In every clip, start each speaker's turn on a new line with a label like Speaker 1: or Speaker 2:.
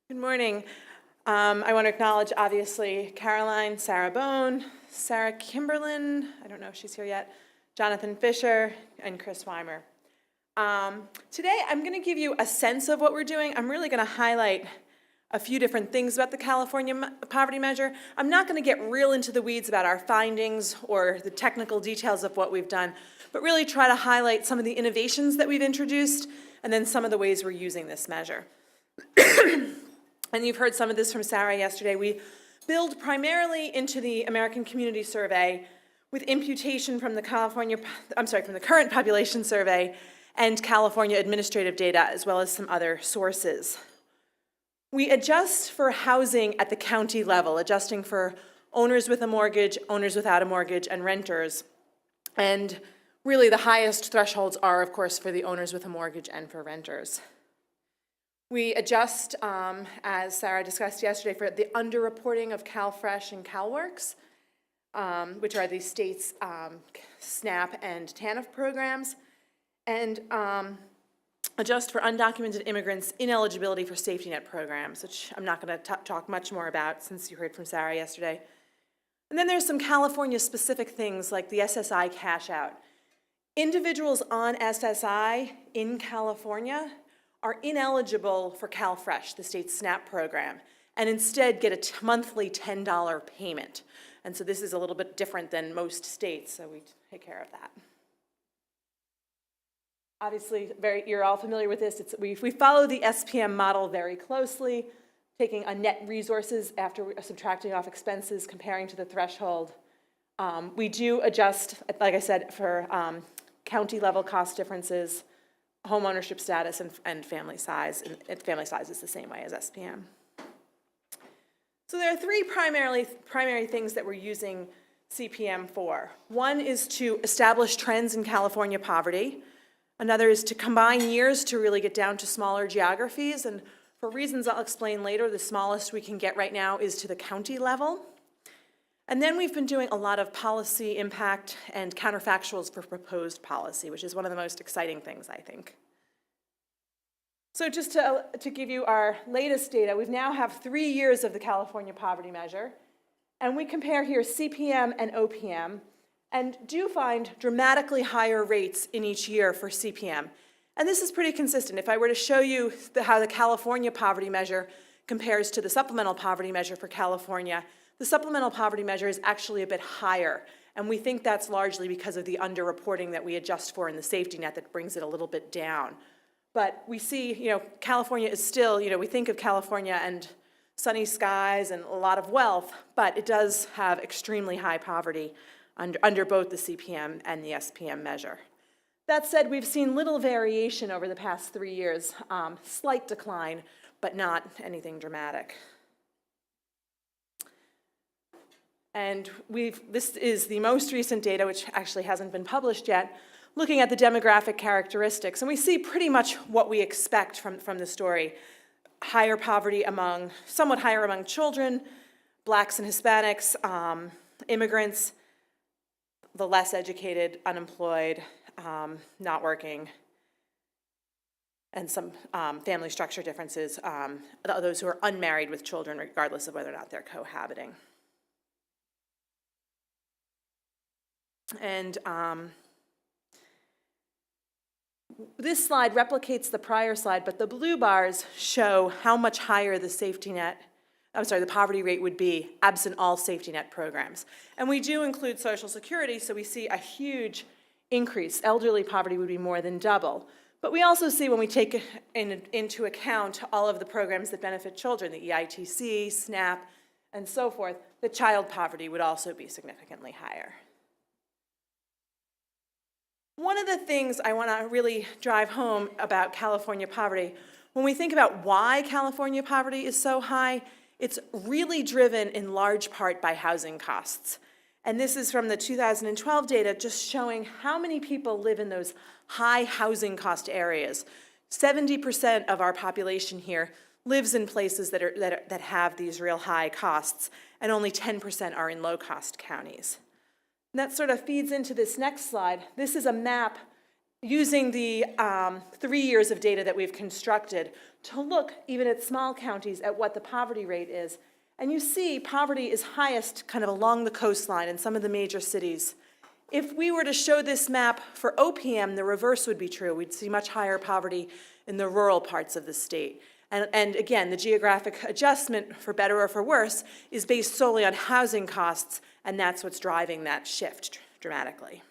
Speaker 1: Good morning. I want to acknowledge, obviously, Caroline, Sarah Bone, Sarah Kimberlin, I don't know if she's here yet, Jonathan Fisher, and Chris Weimer. Today, I'm going to give you a sense of what we're doing. I'm really going to highlight a few different things about the California poverty measure. I'm not going to get real into the weeds about our findings or the technical details of what we've done, but really try to highlight some of the innovations that we've introduced and then some of the ways we're using this measure. And you've heard some of this from Sarah yesterday. We build primarily into the American Community Survey with imputation from the current population survey and California administrative data, as well as some other sources. We adjust for housing at the county level, adjusting for owners with a mortgage, owners without a mortgage, and renters. And really the highest thresholds are, of course, for the owners with a mortgage and for renters. We adjust, as Sarah discussed yesterday, for the underreporting of CalFresh and CalWORKs, which are the state's SNAP and TANF programs, and adjust for undocumented immigrants' ineligibility for safety net programs, which I'm not going to talk much more about since you heard from Sarah yesterday. And then there's some California-specific things like the SSI cash out. Individuals on SSI in California are ineligible for CalFresh, the state's SNAP program, and instead get a monthly $10 payment. And so this is a little bit different than most states, so we take care of that. Obviously, you're all familiar with this. We follow the SPM model very closely, taking a net resources after subtracting off expenses, comparing to the threshold. We do adjust, like I said, for county level cost differences, home ownership status, and family size. And family size is the same way as SPM. So there are three primary things that we're using CPM for. One is to establish trends in California poverty. Another is to combine years to really get down to smaller geographies. And for reasons I'll explain later, the smallest we can get right now is to the county level. And then we've been doing a lot of policy impact and counterfactuals for proposed policy, which is one of the most exciting things, I think. So just to give you our latest data, we now have 3 years of the California poverty measure, and we compare here CPM and OPM, and do find dramatically higher rates in each year for CPM. And this is pretty consistent. If I were to show you how the California poverty measure compares to the supplemental poverty measure for California, the supplemental poverty measure is actually a bit higher, and we think that's largely because of the underreporting that we adjust for in the safety net that brings it a little bit down. But we see, California is still, we think of California and sunny skies and a lot of wealth, but it does have extremely high poverty under both the CPM and the SPM measure. That said, we've seen little variation over the past 3 years, slight decline, but not anything dramatic. And this is the most recent data, which actually hasn't been published yet, looking at the demographic characteristics. And we see pretty much what we expect from the story. Higher poverty somewhat higher among children, blacks and Hispanics, immigrants, the less educated, unemployed, not working, and some family structure differences, those who are unmarried with children, regardless of whether or not they're cohabiting. And this slide replicates the prior slide, but the blue bars show how much higher the poverty rate would be absent all safety net programs. And we do include Social Security, so we see a huge increase. Elderly poverty would be more than double. But we also see, when we take into account all of the programs that benefit children, the EITC, SNAP, and so forth, that child poverty would also be significantly higher. One of the things I want to really drive home about California poverty, when we think about why California poverty is so high, it's really driven in large part by housing costs. And this is from the 2012 data, just showing how many people live in those high housing cost areas. 70% of our population here lives in places that have these real high costs, and only 10% are in low-cost counties. And that sort of feeds into this next slide. This is a map using the 3 years of data that we've constructed to look even at small counties at what the poverty rate is. And you see poverty is highest kind of along the coastline in some of the major cities. If we were to show this map for OPM, the reverse would be true. We'd see much higher poverty in the rural parts of the state. And again, the geographic adjustment, for better or for worse, is based solely on housing costs, and that's what's driving that shift dramatically.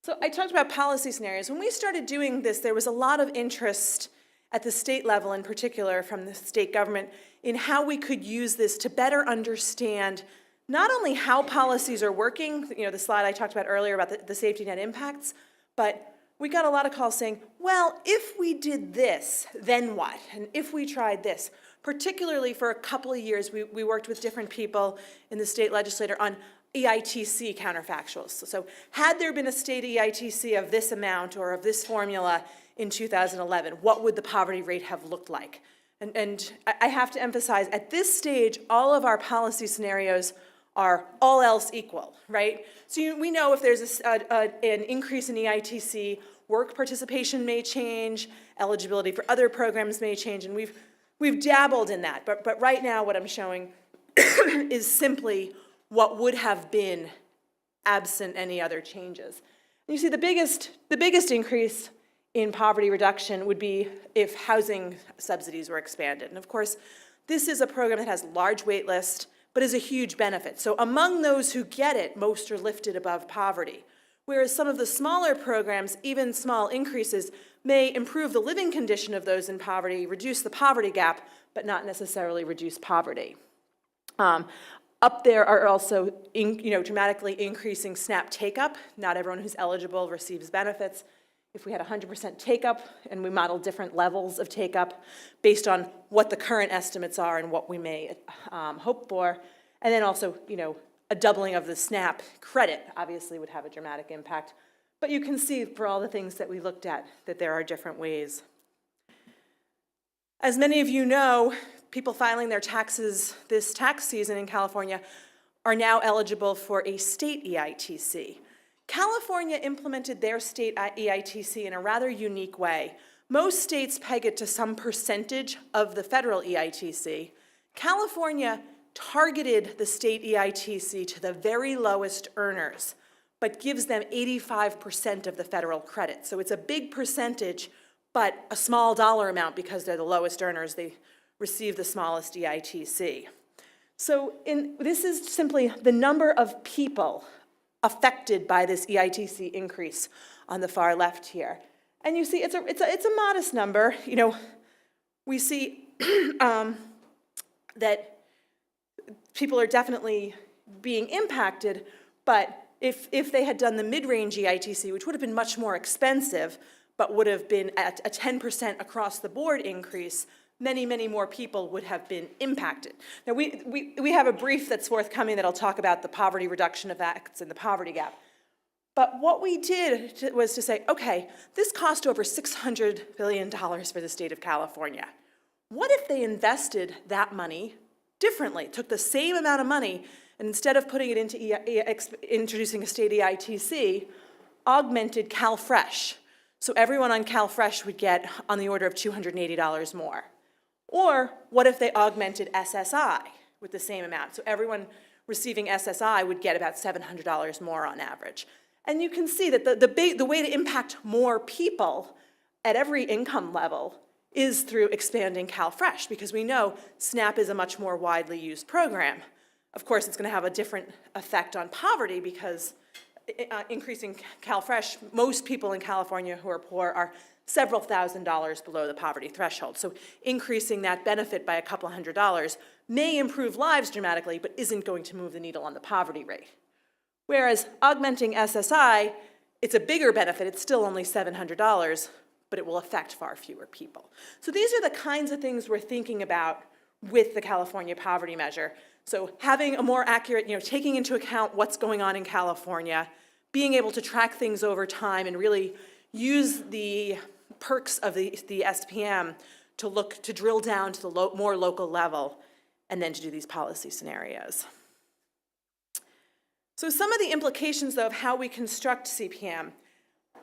Speaker 1: So I talked about policy scenarios. When we started doing this, there was a lot of interest at the state level in particular from the state government in how we could use this to better understand not only how policies are working, the slide I talked about earlier about the safety net impacts, but we got a lot of calls saying, well, if we did this, then what? And if we tried this, particularly for a couple of years, we worked with different people in the state legislature on EITC counterfactuals. So had there been a state EITC of this amount or of this formula in 2011, what would the poverty rate have looked like? And I have to emphasize, at this stage, all of our policy scenarios are all else equal, right? So we know if there's an increase in EITC, work participation may change, eligibility for other programs may change, and we've dabbled in that. But right now what I'm showing is simply what would have been absent any other changes. And you see the biggest increase in poverty reduction would be if housing subsidies were expanded. And of course, this is a program that has large wait list, but is a huge benefit. So among those who get it, most are lifted above poverty. Whereas some of the smaller programs, even small increases, may improve the living condition of those in poverty, reduce the poverty gap, but not necessarily reduce poverty. Up there are also dramatically increasing SNAP take-up. Not everyone who's eligible receives benefits. If we had 100% take-up and we model different levels of take-up based on what the current estimates are and what we may hope for, and then also, a doubling of the SNAP credit obviously would have a dramatic impact. But you can see for all the things that we looked at that there are different ways. As many of you know, people filing their taxes this tax season in California are now eligible for a state EITC. California implemented their state EITC in a rather unique way. Most states peg it to some percentage of the federal EITC. California targeted the state EITC to the very lowest earners, but gives them 85% of the federal credit. So it's a big percentage, but a small dollar amount because they're the lowest earners. They receive the smallest EITC. So this is simply the number of people affected by this EITC increase on the far left here. And you see it's a modest number. We see that people are definitely being impacted, but if they had done the mid-range EITC, which would have been much more expensive, but would have been at a 10% across the board increase, many, many more people would have been impacted. Now, we have a brief that's forthcoming that'll talk about the poverty reduction effects and the poverty gap. But what we did was to say, okay, this cost over $600 billion for the state of California. What if they invested that money differently, took the same amount of money, and instead of putting it into introducing a state EITC, augmented CalFresh? So everyone on CalFresh would get on the order of $280 more. Or what if they augmented SSI with the same amount? So everyone receiving SSI would get about $700 more on average. And you can see that the way to impact more people at every income level is through expanding CalFresh, because we know SNAP is a much more widely used program. Of course, it's going to have a different effect on poverty because increasing CalFresh, most people in California who are poor are several $1,000s below the poverty threshold. So increasing that benefit by a couple $100s may improve lives dramatically, but isn't going to move the needle on the poverty rate. Whereas augmenting SSI, it's a bigger benefit. It's still only $700, but it will affect far fewer people. So these are the kinds of things we're thinking about with the California poverty measure. So having a more accurate, taking into account what's going on in California, being able to track things over time and really use the perks of the SPM to drill down to the more local level and then to do these policy scenarios. So some of the implications, though, of how we construct CPM,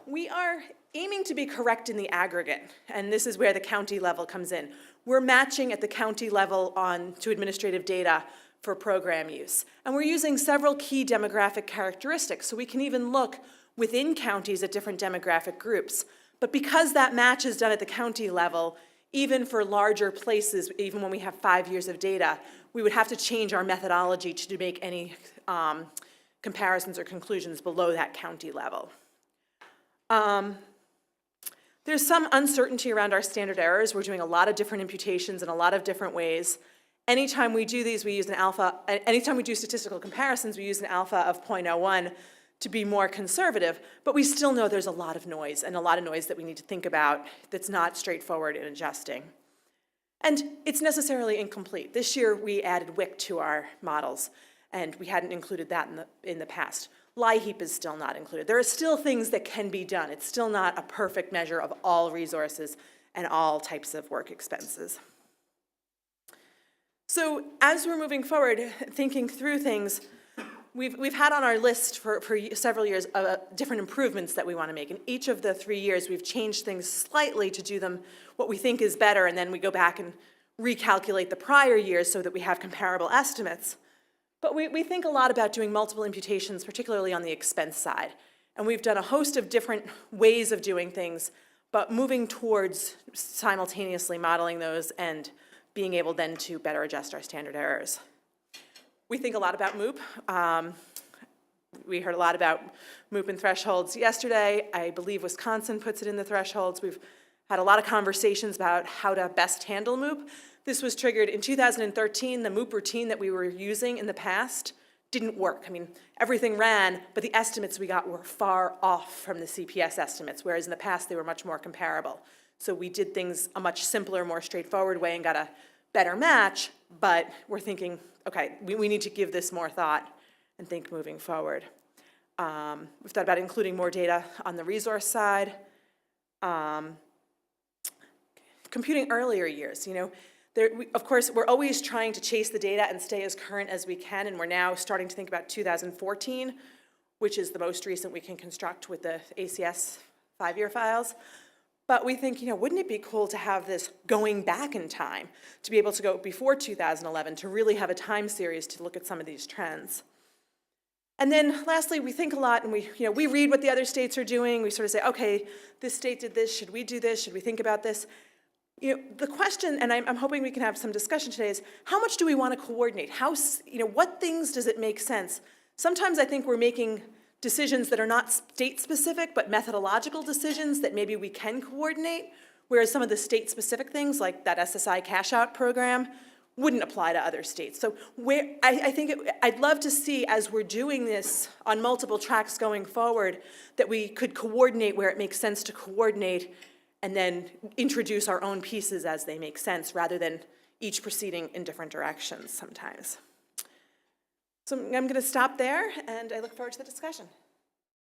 Speaker 1: we are aiming to be correct in the aggregate, and this is where the county level comes in. We're matching at the county level to administrative data for program use. And we're using several key demographic characteristics, so we can even look within counties at different demographic groups. But because that match is done at the county level, even for larger places, even when we have 5 years of data, we would have to change our methodology to make any comparisons or conclusions below that county level. There's some uncertainty around our standard errors. We're doing a lot of different imputations in a lot of different ways. Anytime we do these, we use an alpha. Anytime we do statistical comparisons, we use an alpha of 0.01 to be more conservative, but we still know there's a lot of noise, and a lot of noise that we need to think about that's not straightforward in adjusting. And it's necessarily incomplete. This year, we added WIC to our models, and we hadn't included that in the past. LIHEAP is still not included. There are still things that can be done. It's still not a perfect measure of all resources and all types of work expenses. So as we're moving forward, thinking through things, we've had on our list for several years different improvements that we want to make. In each of the 3 years, we've changed things slightly to do them what we think is better, and then we go back and recalculate the prior years so that we have comparable estimates. But we think a lot about doing multiple imputations, particularly on the expense side. And we've done a host of different ways of doing things, but moving towards simultaneously modeling those and being able then to better adjust our standard errors. We think a lot about MOOP. We heard a lot about MOOP and thresholds yesterday. I believe Wisconsin puts it in the thresholds. We've had a lot of conversations about how to best handle MOOP. This was triggered in 2013. The MOOP routine that we were using in the past didn't work. I mean, everything ran, but the estimates we got were far off from the CPS estimates, whereas in the past they were much more comparable. So we did things a much simpler, more straightforward way and got a better match, but we're thinking, okay, we need to give this more thought and think moving forward. We've thought about including more data on the resource side. Computing earlier years, of course, we're always trying to chase the data and stay as current as we can, and we're now starting to think about 2014, which is the most recent we can construct with the ACS 5-year files. But we think, wouldn't it be cool to have this going back in time, to be able to go before 2011, to really have a time series to look at some of these trends. And then lastly, we think a lot, and we read what the other states are doing. We sort of say, okay, this state did this, should we do this, should we think about this? The question, and I'm hoping we can have some discussion today, is how much do we want to coordinate? What things does it make sense? Sometimes I think we're making decisions that are not state-specific, but methodological decisions that maybe we can coordinate, whereas some of the state-specific things, like that SSI cash-out program, wouldn't apply to other states. So I'd love to see, as we're doing this on multiple tracks going forward, that we could coordinate where it makes sense to coordinate and then introduce our own pieces as they make sense, rather than each proceeding in different directions sometimes. So I'm going to stop there, and I look forward to the discussion.